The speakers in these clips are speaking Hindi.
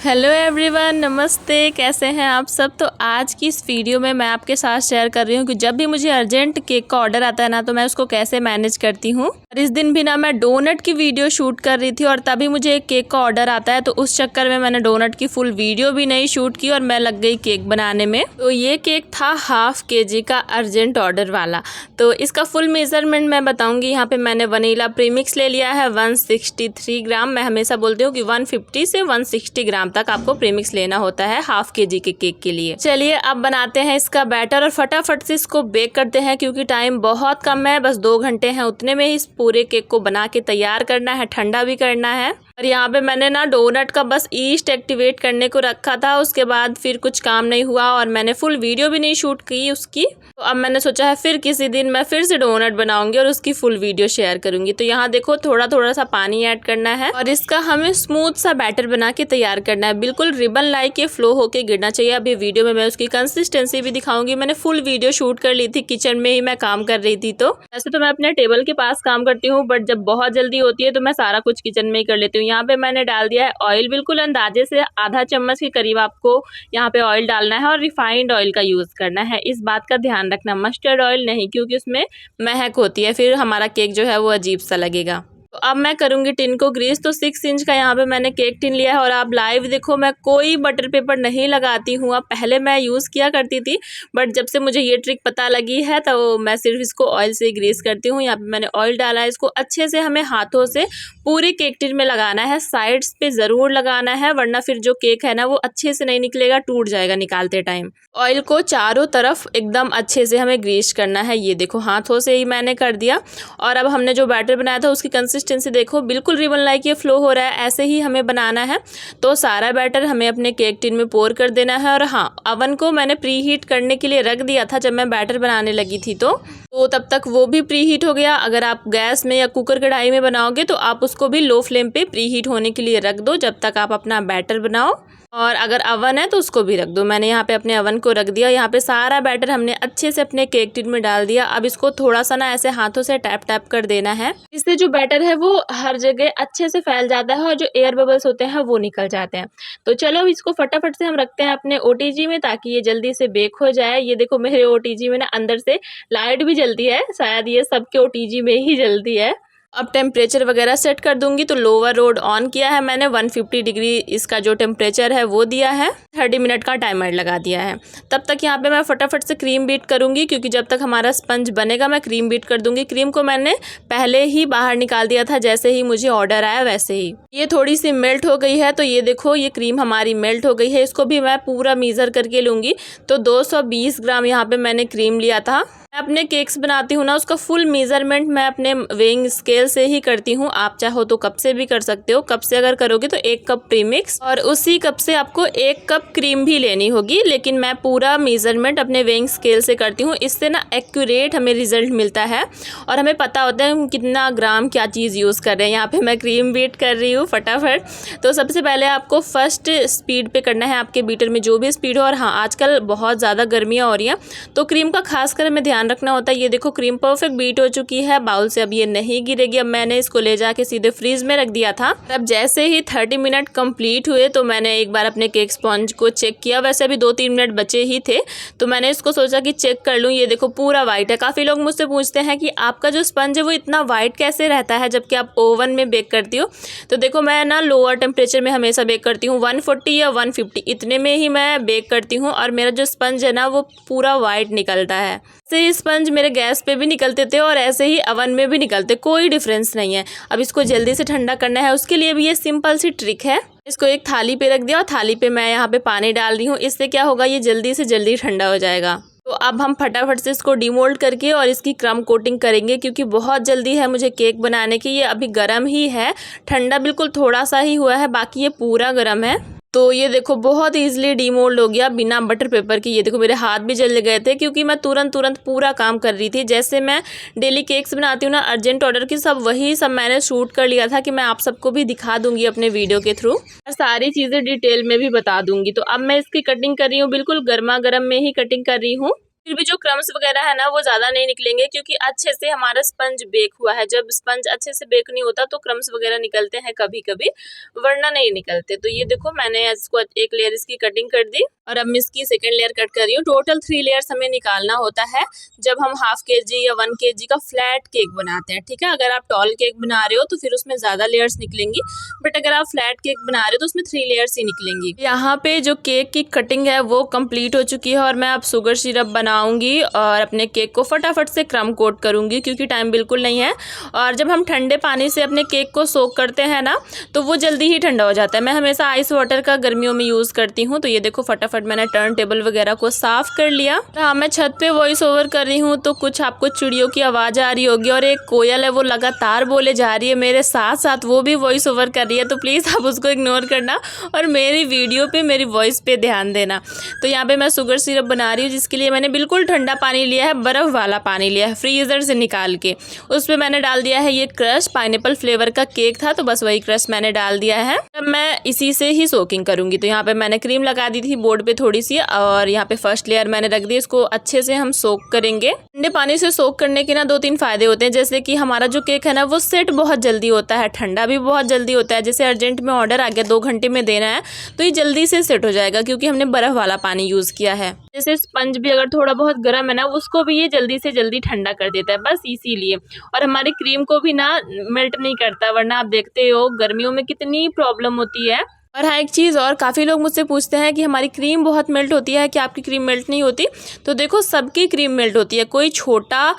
हेलो एवरीवन, नमस्ते। कैसे हैं आप सब। तो आज की इस वीडियो में मैं आपके साथ शेयर कर रही हूँ कि जब भी मुझे अर्जेंट केक का ऑर्डर आता है ना, तो मैं उसको कैसे मैनेज करती हूँ। और इस दिन भी ना मैं डोनट की वीडियो शूट कर रही थी और तभी मुझे एक केक का ऑर्डर आता है। तो उस चक्कर में मैंने डोनट की फुल वीडियो भी नहीं शूट की और मैं लग गई केक बनाने में। तो ये केक था ½ kg का अर्जेंट ऑर्डर वाला। तो इसका फुल मेजरमेंट मैं बताऊंगी। यहाँ पे मैंने वनीला प्रीमिक्स ले लिया है 163 ग्राम। मैं हमेशा बोलती हूँ कि 150 से 160 ग्राम तक आपको प्रीमिक्स लेना होता है ½ kg के केक के लिए। चलिए अब बनाते हैं इसका बैटर और फटाफट से इसको बेक करते हैं, क्योंकि टाइम बहुत कम है, बस 2 घंटे हैं। उतने में ही इस पूरे केक को बना के तैयार करना है, ठंडा भी करना है। और यहाँ पे मैंने ना डोनट का बस ईस्ट एक्टिवेट करने को रखा था। उसके बाद फिर कुछ काम नहीं हुआ और मैंने फुल वीडियो भी नहीं शूट की उसकी। तो अब मैंने सोचा है फिर किसी दिन मैं फिर से डोनट बनाऊंगी और उसकी फुल वीडियो शेयर करूंगी। तो यहाँ देखो थोड़ा थोड़ा सा पानी ऐड करना है और इसका हमें स्मूथ सा बैटर बना के तैयार करना है। बिल्कुल रिबन लाइक ये फ्लो होके गिरना चाहिए। अभी वीडियो में मैं उसकी कंसिस्टेंसी भी दिखाऊंगी। मैंने फुल वीडियो शूट कर ली थी, किचन में ही मैं काम कर रही थी। तो वैसे तो मैं अपने टेबल के पास काम करती हूँ, बट जब बहुत जल्दी होती है तो मैं सारा कुछ किचन में ही कर लेती हूँ। यहाँ पे मैंने डाल दिया है ऑयल, बिल्कुल अंदाजे से ½ चम्मच के करीब आपको यहाँ पे ऑयल डालना है और रिफाइंड ऑयल का यूज करना है। इस बात का ध्यान रखना, मस्टर्ड ऑयल नहीं, क्योंकि उसमें महक होती है, फिर हमारा केक जो है वो अजीब सा लगेगा। तो अब मैं करूंगी टिन को ग्रीस। तो 6 इंच का यहाँ पे मैंने केक टिन लिया है और आप लाइव देखो, मैं कोई बटर पेपर नहीं लगाती हूँ। अब पहले मैं यूज़ किया करती थी, बट जब से मुझे ये ट्रिक पता लगी है तो मैं सिर्फ इसको ऑयल से ग्रीस करती हूँ। यहाँ पे मैंने ऑयल डाला है। इसको अच्छे से हमें हाथों से पूरे केक टिन में लगाना है, साइड्स पे ज़रूर लगाना है, वरना फिर जो केक है ना वो अच्छे से नहीं निकलेगा, टूट जाएगा निकालते टाइम। ऑयल को चारों तरफ एकदम अच्छे से हमें ग्रीस करना है। ये देखो हाथों से ही मैंने कर दिया। और अब हमने जो बैटर बनाया था उसकी कंसिस्टेंसी देखो, बिल्कुल रिबन लाइक ये फ्लो हो रहा है, ऐसे ही हमें बनाना है। तो सारा बैटर हमें अपने केक टिन में पोर कर देना है। और हाँ, अवन को मैंने प्री हीट करने के लिए रख दिया था जब मैं बैटर बनाने लगी थी। तो तब तक वो भी प्री हीट हो गया। अगर आप गैस में या कुकर कढ़ाई में बनाओगे तो आप उसको भी लो फ्लेम पे प्री हीट होने के लिए रख दो जब तक आप अपना बैटर बनाओ। और अगर अवन है तो उसको भी रख दो। मैंने यहाँ पे अपने अवन को रख दिया। यहाँ पे सारा बैटर हमने अच्छे से अपने केक टिन में डाल दिया। अब इसको थोड़ा सा ना ऐसे हाथों से टैप टैप कर देना है। इससे जो बैटर है वो हर जगह अच्छे से फैल जाता है और जो एयर बबल्स होते हैं वो निकल जाते हैं। तो चलो अब इसको फटाफट से हम रखते हैं अपने ओटीजी में, ताकि ये जल्दी से बेक हो जाए। ये देखो मेरे ओटीजी में ना अंदर से लाइट भी जलती है, शायद ये सबके ओटीजी में ही जलती है। अब टेम्परेचर वगैरह सेट कर दूंगी। तो लोअर रोड ऑन किया है मैंने, 150 डिग्री इसका जो टेम्परेचर है वो दिया है। 30 मिनट का टाइमर लगा दिया है। तब तक यहाँ पे मैं फटाफट से क्रीम बीट करूंगी, क्योंकि जब तक हमारा स्पंज बनेगा मैं क्रीम बीट कर दूंगी। क्रीम को मैंने पहले ही बाहर निकाल दिया था, जैसे ही मुझे ऑर्डर आया वैसे ही। ये थोड़ी सी मेल्ट हो गई है। तो ये देखो ये क्रीम हमारी मेल्ट हो गई है। इसको भी मैं पूरा मीज़र करके लूँगी। तो 220 ग्राम यहाँ पे मैंने क्रीम लिया था। मैं अपने केक्स बनाती हूँ ना, उसका फुल मेजरमेंट मैं अपने वेइंग स्केल से ही करती हूँ। आप चाहो तो कप से भी कर सकते हो। कप से अगर करोगे तो 1 कप प्रीमिक्स और उसी कप से आपको 1 कप क्रीम भी लेनी होगी, लेकिन मैं पूरा मेजरमेंट अपने वेइंग स्केल से करती हूँ। इससे ना एक्यूरेट हमें रिजल्ट मिलता है और हमें पता होता है हम कितना ग्राम क्या चीज़ यूज़ कर रहे हैं। यहाँ पे मैं क्रीम बीट कर रही हूँ फटाफट। तो सबसे पहले आपको फर्स्ट स्पीड पे करना है, आपके बीटर में जो भी स्पीड हो। और हाँ, आजकल बहुत ज़्यादा गर्मियाँ हो रही हैं तो क्रीम का खासकर हमें ध्यान रखना होता है। ये देखो क्रीम परफेक्ट बीट हो चुकी है बाउल से, अब ये नहीं गिरेगी। अब मैंने इसको ले जाके सीधे फ्रीज में रख दिया था। अब जैसे ही 30 मिनट कंप्लीट हुए तो मैंने एक बार अपने केक स्पॉन्ज को चेक किया। वैसे अभी 2-3 मिनट बचे ही थे, तो मैंने इसको सोचा कि चेक कर लूँ। ये देखो पूरा वाइट है। काफ़ी लोग मुझसे पूछते हैं कि आपका जो स्पंज है वो इतना वाइट कैसे रहता है जबकि आप ओवन में बेक करती हो। तो देखो मैं ना लोअर टेम्परेचर में हमेशा बेक करती हूँ, 140 या 150 इतने में ही मैं बेक करती हूँ और मेरा जो स्पंज है ना वो पूरा वाइट निकलता है। ऐसे स्पंज मेरे गैस पे भी निकलते थे और ऐसे ही अवन में भी निकलते, कोई डिफरेंस नहीं है। अब इसको जल्दी से ठंडा करना है, उसके लिए भी ये सिंपल सी ट्रिक है। इसको एक थाली पे रख दिया और थाली पे मैं यहाँ पे पानी डाल रही हूँ। इससे क्या होगा, ये जल्दी से जल्दी ठंडा हो जाएगा। तो अब हम फटाफट से इसको डिमोल्ड करके और इसकी क्रम कोटिंग करेंगे, क्योंकि बहुत जल्दी है मुझे केक बनाने की। ये अभी गर्म ही है, ठंडा बिल्कुल थोड़ा सा ही हुआ है, बाकी ये पूरा गर्म है। तो ये देखो बहुत इजीली डीमोल्ड हो गया बिना बटर पेपर की। ये देखो मेरे हाथ भी जल गए थे, क्योंकि मैं तुरंत पूरा काम कर रही थी। जैसे मैं डेली केक्स बनाती हूँ ना अर्जेंट ऑर्डर की, वही सब मैंने शूट कर लिया था कि मैं आप सबको भी दिखा दूंगी अपने वीडियो के थ्रू और सारी चीज़ें डिटेल में भी बता दूंगी। तो अब मैं इसकी कटिंग कर रही हूँ, बिल्कुल गर्मा गर्म में ही कटिंग कर रही हूँ। फिर भी जो क्रम्स वगैरह है ना वो ज़्यादा नहीं निकलेंगे, क्योंकि अच्छे से हमारा स्पंज बेक हुआ है। जब स्पंज अच्छे से बेक नहीं होता तो क्रम्स वगैरह निकलते हैं कभी कभी, वरना नहीं निकलते। तो ये देखो मैंने इसको एक लेयर इसकी कटिंग कर दी और अब मैं इसकी सेकेंड लेयर कट कर रही हूँ। टोटल 3 लेयर्स हमें निकालना होता है जब हम ½ kg या 1 kg का फ्लैट केक बनाते हैं, ठीक है। अगर आप टॉल केक बना रहे हो तो फिर उसमें ज़्यादा लेयर्स निकलेंगी, बट अगर आप फ्लैट केक बना रहे हो तो उसमें 3 लेयर्स ही निकलेंगी। यहाँ पे जो केक की कटिंग है वो कंप्लीट हो चुकी है और मैं अब शुगर सिरप बनाऊंगी और अपने केक को फटाफट से क्रम कोट करूंगी, क्योंकि टाइम बिल्कुल नहीं है। और जब हम ठंडे पानी से अपने केक को सोक करते हैं ना तो वो जल्दी ही ठंडा हो जाता है। मैं हमेशा आइस वाटर का गर्मियों में यूज़ करती हूँ। तो ये देखो फटाफट मैंने टर्न टेबल वगैरह को साफ कर लिया। हाँ, मैं छत पे वॉइस ओवर कर रही हूँ तो कुछ आपको चिड़ियों की आवाज़ आ रही होगी और एक कोयल है वो लगातार बोले जा रही है मेरे साथ साथ, वो भी वॉइस ओवर कर रही है। तो प्लीज़ आप उसको इग्नोर करना और मेरी वीडियो पे मेरी वॉइस पे ध्यान देना। तो यहाँ पे मैं शुगर सिरप बना रही हूँ, जिसके लिए मैंने बिल्कुल ठंडा पानी लिया है, बर्फ़ वाला पानी लिया है फ्रीज़र से निकाल के। उस पर मैंने डाल दिया है ये क्रश, पाइनएप्पल फ्लेवर का केक था तो बस वही क्रश मैंने डाल दिया है। अब मैं इसी से ही सोकिंग करूँगी। तो यहाँ पे मैंने क्रीम लगा दी थी बोर्ड पे थोड़ी सी, और यहाँ पे फर्स्ट लेयर मैंने रख दी। इसको अच्छे से हम सोक करेंगे। ठंडे पानी से सोक करने के ना 2-3 फायदे होते हैं, जैसे कि हमारा जो केक है ना वो सेट बहुत जल्दी होता है, ठंडा भी बहुत जल्दी होता है। जैसे अर्जेंट में ऑर्डर आ गया 2 घंटे में देना है तो ये जल्दी से सेट हो जाएगा, क्योंकि हमने बर्फ़ वाला पानी यूज़ किया है। जैसे स्पंज भी अगर थोड़ा बहुत गर्म है ना उसको भी ये जल्दी से जल्दी ठंडा कर देता है, बस इसीलिए। और हमारी क्रीम को भी ना मेल्ट नहीं करता, वरना आप देखते हो गर्मियों में कितनी प्रॉब्लम होती है। और हाँ, एक चीज़ और, काफ़ी लोग मुझसे पूछते हैं कि हमारी क्रीम बहुत मेल्ट होती है, कि आपकी क्रीम मेल्ट नहीं होती। तो देखो सबकी क्रीम मेल्ट होती है, कोई छोटा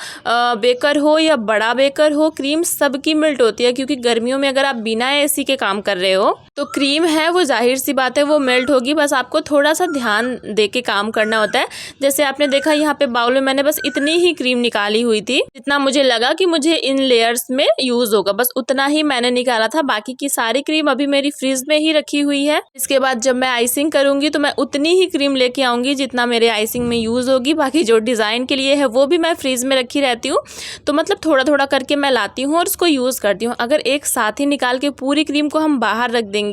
बेकर हो या बड़ा बेकर हो, क्रीम सबकी मेल्ट होती है। क्योंकि गर्मियों में अगर आप बिना एसी के काम कर रहे हो तो क्रीम है वो जाहिर सी बात है वो मेल्ट होगी, बस आपको थोड़ा सा ध्यान दे के काम करना होता है। जैसे आपने देखा यहाँ पे बाउल में मैंने बस इतनी ही क्रीम निकाली हुई थी, जितना मुझे लगा कि मुझे इन लेयर्स में यूज़ होगा, बस उतना ही मैंने निकाला था। बाकी की सारी क्रीम अभी मेरी फ्रिज में ही रखी हुई है। इसके बाद जब मैं आइसिंग करूंगी तो मैं उतनी ही क्रीम लेके आऊंगी जितना मेरे आइसिंग में यूज़ होगी। बाकी जो डिज़ाइन के लिए है वो भी मैं फ्रीज में रखी रहती हूँ। तो मतलब थोड़ा थोड़ा करके मैं लाती हूँ और उसको यूज़ करती हूँ। अगर एक साथ ही निकाल के पूरी क्रीम को हम बाहर रख देंगे,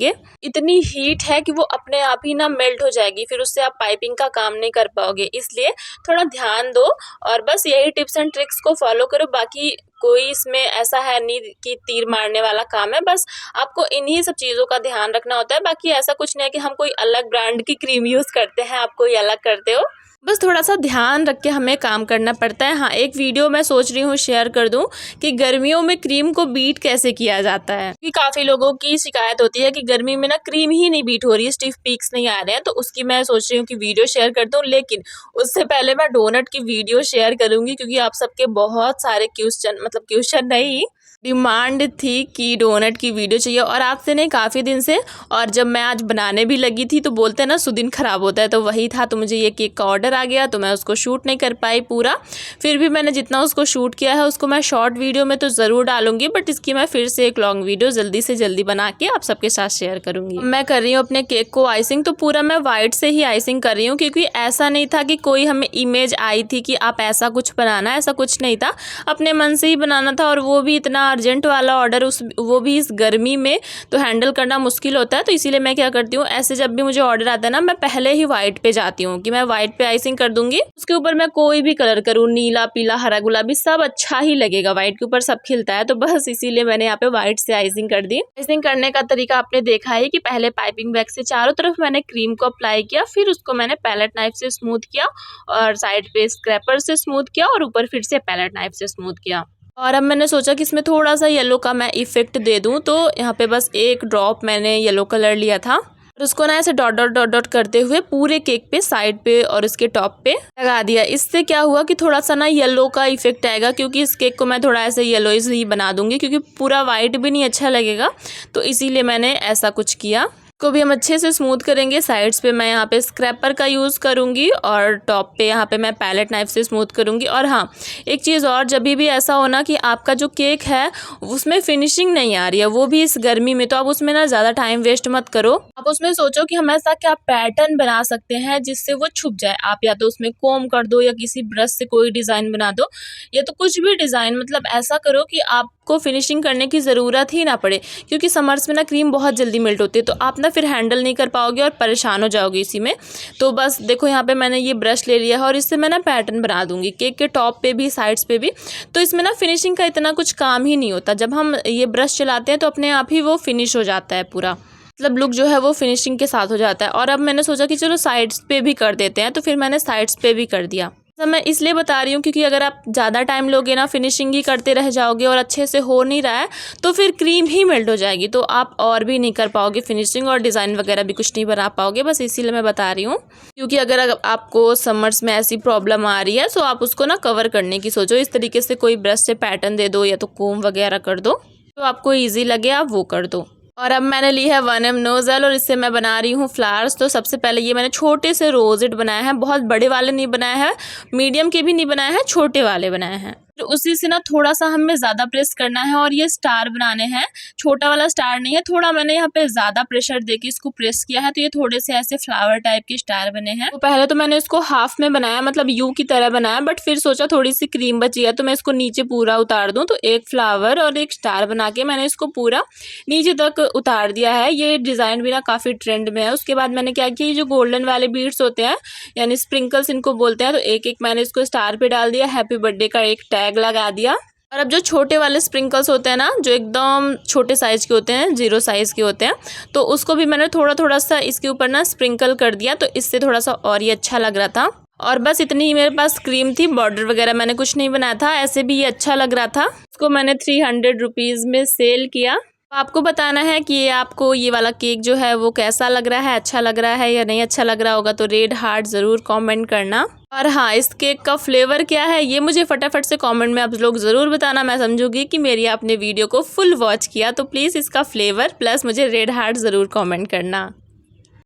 इतनी हीट है कि वो अपने आप ही ना मेल्ट हो जाएगी, फिर उससे आप पाइपिंग का काम नहीं कर पाओगे। इसलिए थोड़ा ध्यान दो और बस यही टिप्स एंड ट्रिक्स को फॉलो करो। बाकी कोई इसमें ऐसा है नहीं कि तीर मारने वाला काम है, बस आपको इन्हीं सब चीज़ों का ध्यान रखना होता है। बाकी ऐसा कुछ नहीं है कि हम कोई अलग ब्रांड की क्रीम यूज़ करते हैं, आप कोई अलग करते हो, बस थोड़ा सा ध्यान रख के हमें काम करना पड़ता है। हाँ, एक वीडियो मैं सोच रही हूँ शेयर कर दूँ कि गर्मियों में क्रीम को बीट कैसे किया जाता है, क्योंकि काफ़ी लोगों की शिकायत होती है कि गर्मी में ना क्रीम ही नहीं बीट हो रही है, स्टिफ पीक्स नहीं आ रहे हैं। तो उसकी मैं सोच रही हूँ कि वीडियो शेयर कर दूँ, लेकिन उससे पहले मैं डोनट की वीडियो शेयर करूँगी, क्योंकि आप सबके बहुत सारे क्वेश्चन नहीं, डिमांड थी कि डोनट की वीडियो चाहिए, और आपसे नहीं काफ़ी दिन से। और जब मैं आज बनाने भी लगी थी तो बोलते हैं ना सुदिन ख़राब होता है, तो वही था। तो मुझे ये केक का ऑर्डर आ गया तो मैं उसको शूट नहीं कर पाई पूरा। फिर भी मैंने जितना उसको शूट किया है उसको मैं शॉर्ट वीडियो में तो ज़रूर डालूंगी, बट इसकी मैं फिर से एक लॉन्ग वीडियो जल्दी से जल्दी बना के आप सबके साथ शेयर करूँगी। मैं कर रही हूँ अपने केक को आइसिंग, तो पूरा मैं वाइट से ही आइसिंग कर रही हूँ, क्योंकि ऐसा नहीं था कि कोई हमें इमेज आई थी कि आप ऐसा कुछ बनाना, ऐसा कुछ नहीं था। अपने मन से ही बनाना था, और वो भी इतना अर्जेंट वाला ऑर्डर, वो भी इस गर्मी में, तो हैंडल करना मुश्किल होता है। तो इसीलिए मैं क्या करती हूँ, ऐसे जब भी मुझे ऑर्डर आता है ना मैं पहले ही वाइट पे जाती हूँ कि मैं वाइट पे आइसिंग कर दूंगी। उसके ऊपर मैं कोई भी कलर करूँ, नीला, पीला, हरा, गुलाबी, सब अच्छा ही लगेगा, वाइट के ऊपर सब खिलता है। तो बस इसीलिए मैंने यहाँ पे वाइट से आइसिंग कर दी। आइसिंग करने का तरीका आपने देखा है कि पहले पाइपिंग बैग से चारों तरफ मैंने क्रीम को अप्लाई किया, फिर उसको मैंने पैलेट नाइफ से स्मूथ किया, और साइड पे स्क्रैपर से स्मूथ किया, और ऊपर फिर से पैलेट नाइफ से स्मूथ किया। और अब मैंने सोचा कि इसमें थोड़ा सा येलो का मैं इफेक्ट दे दूं, तो यहाँ पे बस एक ड्रॉप मैंने येलो कलर लिया था और उसको ना ऐसे डॉट डॉट डॉट डॉट करते हुए पूरे केक पे, साइड पे और इसके टॉप पे लगा दिया। इससे क्या हुआ कि थोड़ा सा ना येलो का इफेक्ट आएगा, क्योंकि इस केक को मैं थोड़ा ऐसे येलोइश ही बना दूंगी, क्योंकि पूरा वाइट भी नहीं अच्छा लगेगा। तो इसीलिए मैंने ऐसा कुछ किया। को भी हम अच्छे से स्मूथ करेंगे। साइड्स पे मैं यहाँ पे स्क्रैपर का यूज़ करूँगी, और टॉप पे यहाँ पे मैं पैलेट नाइफ से स्मूथ करूँगी। और हाँ, एक चीज़ और, जब भी ऐसा हो ना कि आपका जो केक है उसमें फिनिशिंग नहीं आ रही है, वो भी इस गर्मी में, तो आप उसमें ना ज़्यादा टाइम वेस्ट मत करो। आप उसमें सोचो कि हम ऐसा क्या पैटर्न बना सकते हैं जिससे वो छुप जाए। आप या तो उसमें कोम कर दो, या किसी ब्रश से कोई डिज़ाइन बना दो, या तो कुछ भी डिज़ाइन, मतलब ऐसा करो कि आप को फिनिशिंग करने की ज़रूरत ही ना पड़े, क्योंकि समर्स में ना क्रीम बहुत जल्दी मेल्ट होती है, तो आप ना फिर हैंडल नहीं कर पाओगे और परेशान हो जाओगे इसी में। तो बस देखो यहाँ पे मैंने ये ब्रश ले लिया है और इससे मैं ना पैटर्न बना दूँगी केक के टॉप पे भी, साइड्स पे भी। तो इसमें ना फिनिशिंग का इतना कुछ काम ही नहीं होता, जब हम ये ब्रश चलाते हैं तो अपने आप ही वो फिनिश हो जाता है पूरा, मतलब लुक जो है वो फिनिशिंग के साथ हो जाता है। और अब मैंने सोचा कि चलो साइड्स पे भी कर देते हैं, तो फिर मैंने साइड्स पे भी कर दिया। तो मैं इसलिए बता रही हूँ क्योंकि अगर आप ज़्यादा टाइम लोगे ना, फिनिशिंग ही करते रह जाओगे और अच्छे से हो नहीं रहा है, तो फिर क्रीम ही मेल्ट हो जाएगी, तो आप और भी नहीं कर पाओगे फिनिशिंग, और डिज़ाइन वगैरह भी कुछ नहीं बना पाओगे। बस इसीलिए मैं बता रही हूँ, क्योंकि अगर आपको समर्स में ऐसी प्रॉब्लम आ रही है तो आप उसको ना कवर करने की सोचो। इस तरीके से कोई ब्रश से पैटर्न दे दो या तो कोम वगैरह कर दो, तो आपको ईजी लगे आप वो कर दो। और अब मैंने ली है 1M नोज़ल और इससे मैं बना रही हूँ फ्लावर्स। तो सबसे पहले ये मैंने छोटे से रोजेट बनाए हैं, बहुत बड़े वाले नहीं बनाए हैं, मीडियम के भी नहीं बनाए हैं, छोटे वाले बनाए हैं। तो उसी से ना थोड़ा सा हमें ज़्यादा प्रेस करना है और ये स्टार बनाने हैं। छोटा वाला स्टार नहीं है, थोड़ा मैंने यहाँ पे ज़्यादा प्रेशर देके इसको प्रेस किया है, तो ये थोड़े से ऐसे फ्लावर टाइप के स्टार बने हैं। तो पहले तो मैंने इसको हाफ में बनाया, मतलब यू की तरह बनाया, बट फिर सोचा थोड़ी सी क्रीम बची है तो मैं इसको नीचे पूरा उतार दूँ। तो एक फ्लावर और एक स्टार बना के मैंने इसको पूरा नीचे तक उतार दिया है। ये डिज़ाइन भी ना काफ़ी ट्रेंड में है। उसके बाद मैंने क्या किया, ये जो गोल्डन वाले बीड्स होते हैं यानी स्प्रिंकल्स इनको बोलते हैं, तो एक एक मैंने इसको स्टार पे डाल दिया, हैप्पी बर्थडे का एक टैग लगा दिया। और अब जो छोटे वाले स्प्रिंकल्स होते हैं ना, जो एकदम छोटे साइज़ के होते हैं, 0 साइज़ के होते हैं, तो उसको भी मैंने थोड़ा थोड़ा सा इसके ऊपर ना स्प्रिंकल कर दिया, तो इससे थोड़ा सा और ये अच्छा लग रहा था। और बस इतनी ही मेरे पास क्रीम थी, बॉर्डर वगैरह मैंने कुछ नहीं बनाया था, ऐसे भी ये अच्छा लग रहा था। इसको मैंने 300 रुपीज़ में सेल किया। आपको बताना है कि ये आपको ये वाला केक जो है वो कैसा लग रहा है, अच्छा लग रहा है या नहीं अच्छा लग रहा होगा, तो रेड हार्ट ज़रूर कमेंट करना। और हाँ, इस केक का फ्लेवर क्या है ये मुझे फटाफट से कमेंट में आप लोग ज़रूर बताना, मैं समझूंगी कि मेरी आपने वीडियो को फुल वॉच किया। तो प्लीज़ इसका फ्लेवर प्लस मुझे रेड हार्ट ज़रूर कमेंट करना।